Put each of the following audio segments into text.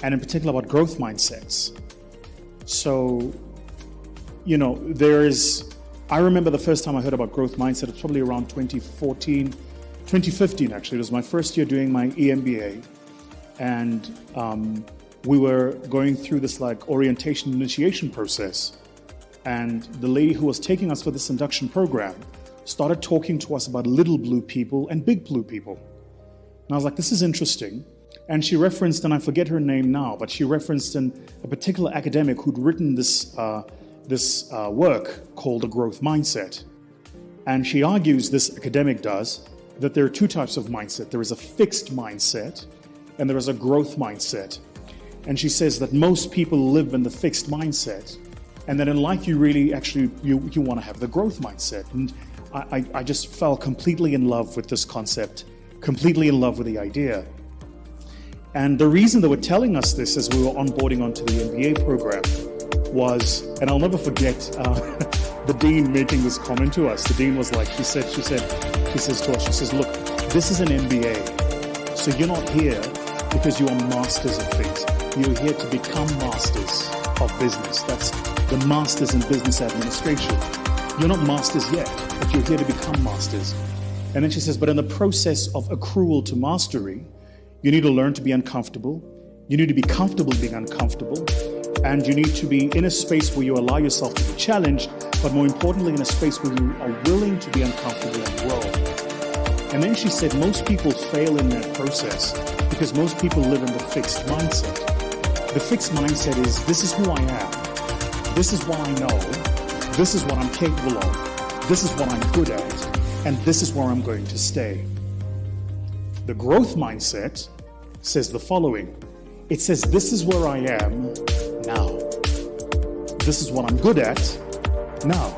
and in particular about growth mindsets. So, I remember the first time I heard about growth mindset, it was probably around 2015 actually. It was my first year doing my EMBA, and we were going through this like orientation initiation process, and the lady who was taking us for this induction program started talking to us about little blue people and big blue people. And I was like, this is interesting. And she referenced, and I forget her name now, but she referenced a particular academic who'd written this work called The Growth Mindset. And she argues, this academic does, that there are two types of mindset. There is a fixed mindset and there is a growth mindset. And she says that most people live in the fixed mindset, and that in life you really you want to have the growth mindset. And I just fell completely in love with this concept, completely in love with the idea. And the reason they were telling us this as we were onboarding onto the MBA program was, and I'll never forget the dean making this comment to us. The dean was like, she says to us, look, this is an MBA, so you're not here because you are masters of things. You're here to become masters of business. That's the masters in business administration. You're not masters yet, but you're here to become masters. And then she says, but in the process of accrual to mastery, you need to learn to be uncomfortable. You need to be comfortable being uncomfortable. And you need to be in a space where you allow yourself to be challenged, but more importantly, in a space where you are willing to be uncomfortable and grow. And then she said, most people fail in that process because most people live in the fixed mindset. The fixed mindset is, this is who I am. This is what I know. This is what I'm capable of. This is what I'm good at. And this is where I'm going to stay. The growth mindset says the following. It says, this is where I am now. This is what I'm good at now.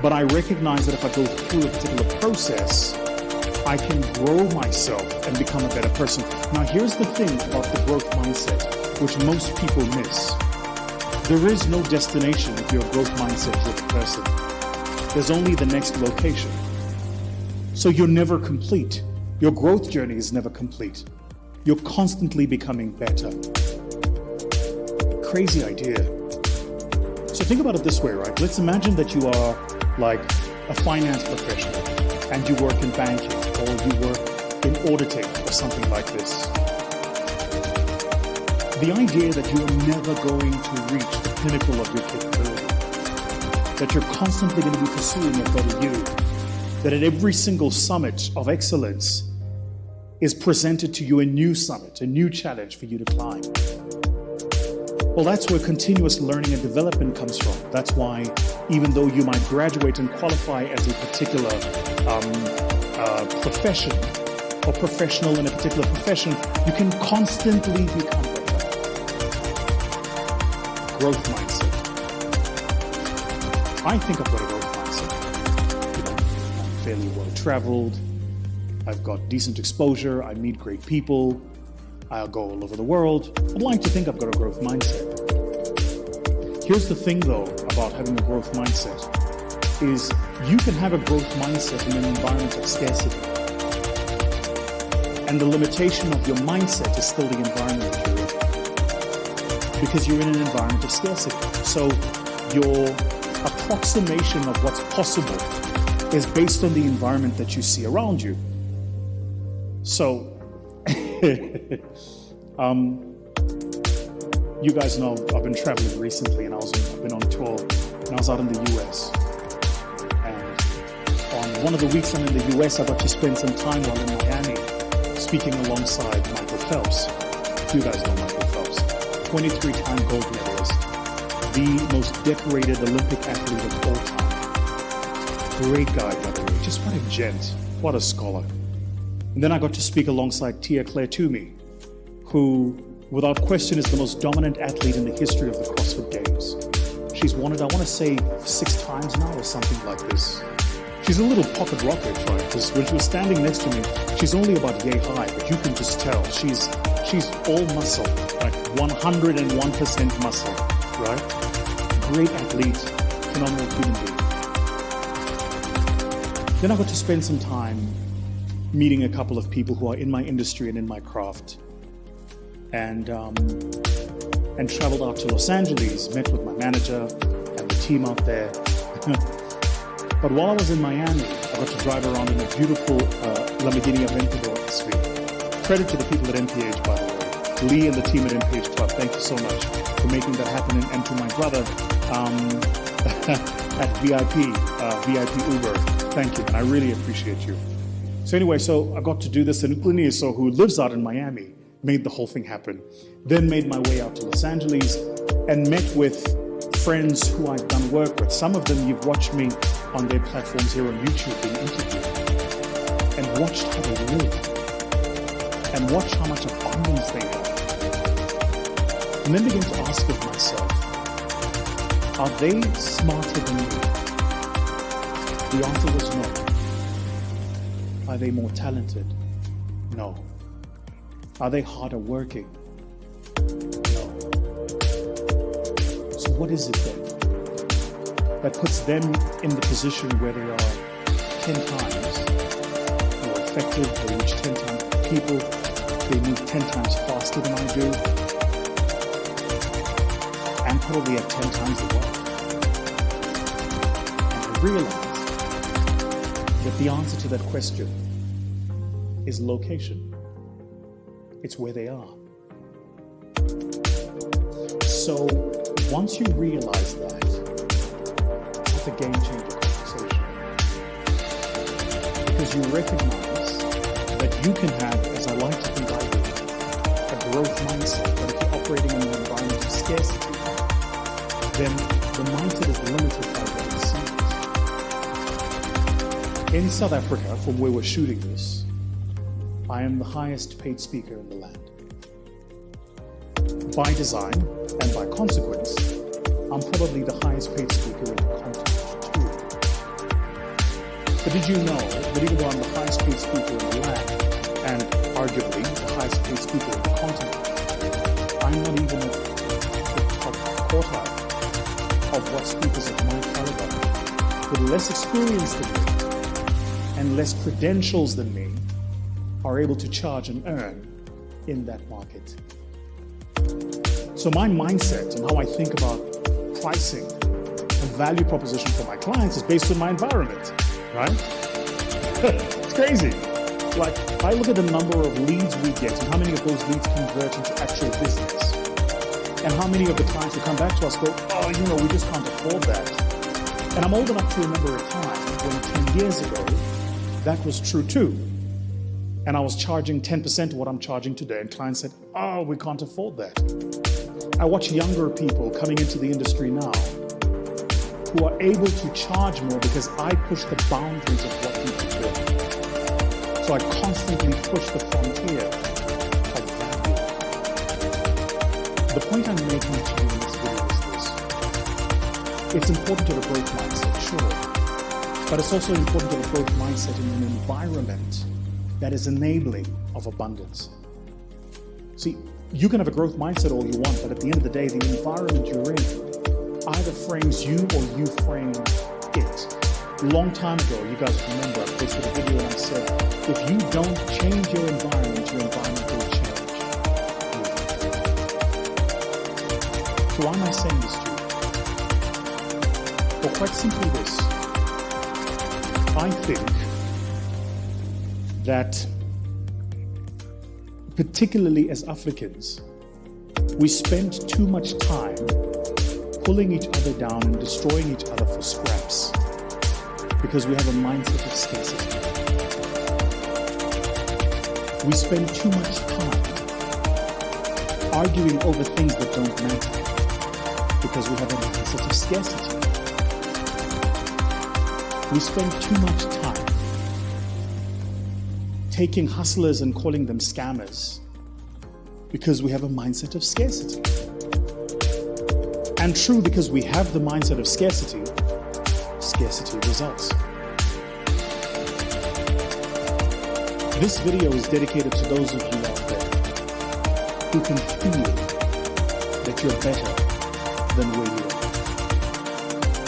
But I recognize that if I go through a particular process, I can grow myself and become a better person. Now, here's the thing about the growth mindset, which most people miss. There is no destination if you're a growth mindset-driven person. There's only the next location. So you're never complete. Your growth journey is never complete. You're constantly becoming better. Crazy idea. So think about it this way, right? Let's imagine that you are like a finance professional and you work in banking or you work in auditing or something like this. The idea that you are never going to reach the pinnacle of your capability, that you're constantly going to be pursuing a better you, that at every single summit of excellence is presented to you a new summit, a new challenge for you to climb. Well, that's where continuous learning and development comes from. That's why even though you might graduate and qualify as a particular profession or professional in a particular profession, you can constantly become better. Growth mindset. I think I've got a growth mindset. I'm fairly well traveled. I've got decent exposure. I meet great people. I'll go all over the world. I'd like to think I've got a growth mindset. Here's the thing though about having a growth mindset is you can have a growth mindset in an environment of scarcity. And the limitation of your mindset is still the environment that you're in. Because you're in an environment of scarcity. So your approximation of what's possible is based on the environment that you see around you. So, you guys know I've been traveling recently, and I've been on tour, and I was out in the US. And on one of the weeks I'm in the US, I got to spend some time while in Miami, speaking alongside Michael Phelps. You guys know Michael Phelps, 23-time gold medalist, the most decorated Olympic athlete of all time. Great guy, by the way. Just what a gent, what a scholar. And then I got to speak alongside Tia Claire Toomey, who, without question, is the most dominant athlete in the history of the CrossFit Games. She's won it, I want to say, 6 times now or something like this. She's a little pocket rocket, right? Because when she was standing next to me, she's only about yay high, but you can just tell she's all muscle, like 101% muscle, right? Great athlete, phenomenal human being. Then I got to spend some time meeting a couple of people who are in my industry and in my craft. and traveled out to Los Angeles, met with my manager and the team out there. But while I was in Miami, I got to drive around in a beautiful Lamborghini Aventador this week. Credit to the people at MPH, by the way. Lee and the team at MPH Club, thank you so much for making that happen. And to my brother at VIP Uber, thank you. And I really appreciate you. So anyway, so I got to do this, and Uni, so who lives out in Miami, made the whole thing happen. Then made my way out to Los Angeles and met with friends who I've done work with. Some of them you've watched me on their platforms here on YouTube being interviewed, and watched how they live, and watched how much abundance they have. And then begin to ask of myself, are they smarter than me? The answer was no. Are they more talented? No. Are they harder working? No. So what is it then that puts them in the position where they are 10 times more effective, they reach 10 times people, they move 10 times faster than I do, and probably at 10 times the wealth? And I realized that the answer to that question is location. It's where they are. So once you realize that, it's a game-changer conversation. Because you recognize that you can have, as I like to think I do, a growth mindset, but if you're operating in an environment of scarcity, then the mindset is limited by what it seems. In South Africa, from where we're shooting this, I am the highest paid speaker in the land. By design and by consequence, I'm probably the highest paid speaker in the continent too. But did you know that even though I'm the highest paid speaker in the land, and arguably the highest paid speaker in the continent, I'm not even at the top quartile of what speakers of my caliber, with less experience than me and less credentials than me, are able to charge and earn in that market. So my mindset and how I think about pricing and value proposition for my clients is based on my environment, right? It's crazy. Like, I look at the number of leads we get and how many of those leads convert into actual business. And how many of the clients who come back to us go, oh, you know, we just can't afford that. And I'm old enough to remember a time when 10 years ago, that was true too. And I was charging 10% of what I'm charging today. And clients said, oh, we can't afford that. I watch younger people coming into the industry now who are able to charge more because I push the boundaries of what people do. So I constantly push the frontier of value. The point I'm making to you in this video is this. It's important to have a growth mindset, sure. But it's also important to have a growth mindset in an environment that is enabling of abundance. See, you can have a growth mindset all you want, but at the end of the day, the environment you're in either frames you or you frame it. A long time ago, you guys remember, I posted a video and I said, if you don't change your environment will change. So why am I saying this to you? Well, quite simply this. I think that particularly as Africans, we spend too much time pulling each other down and destroying each other for scraps because we have a mindset of scarcity. We spend too much time arguing over things that don't matter because we have a mindset of scarcity. We spend too much time taking hustlers and calling them scammers because we have a mindset of scarcity. And true, because we have the mindset of scarcity, scarcity results. This video is dedicated to those of you out there who can feel that you're better than where you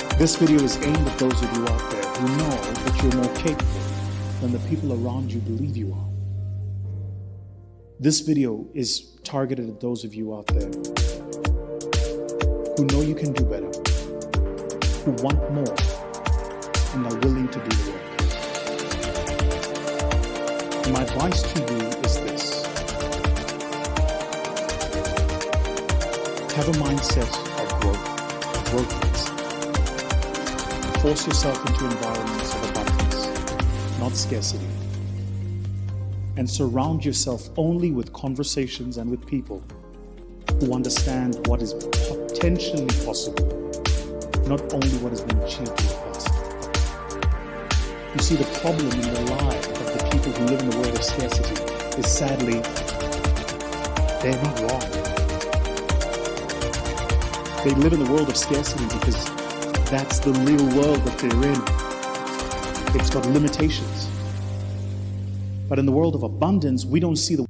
are. This video is aimed at those of you out there who know that you're more capable than the people around you believe you are. This video is targeted at those of you out there who know you can do better, who want more, and are willing to do the work. My advice to you is this: have a mindset of growth. Force yourself into environments of abundance, not scarcity. And surround yourself only with conversations and with people who understand what is potentially possible, not only what has been achieved in the past. You see, the problem in the life of the people who live in the world of scarcity is sadly, they're not wrong. They live in the world of scarcity because that's the real world that they're in. It's got limitations. But in the world of abundance, we don't see the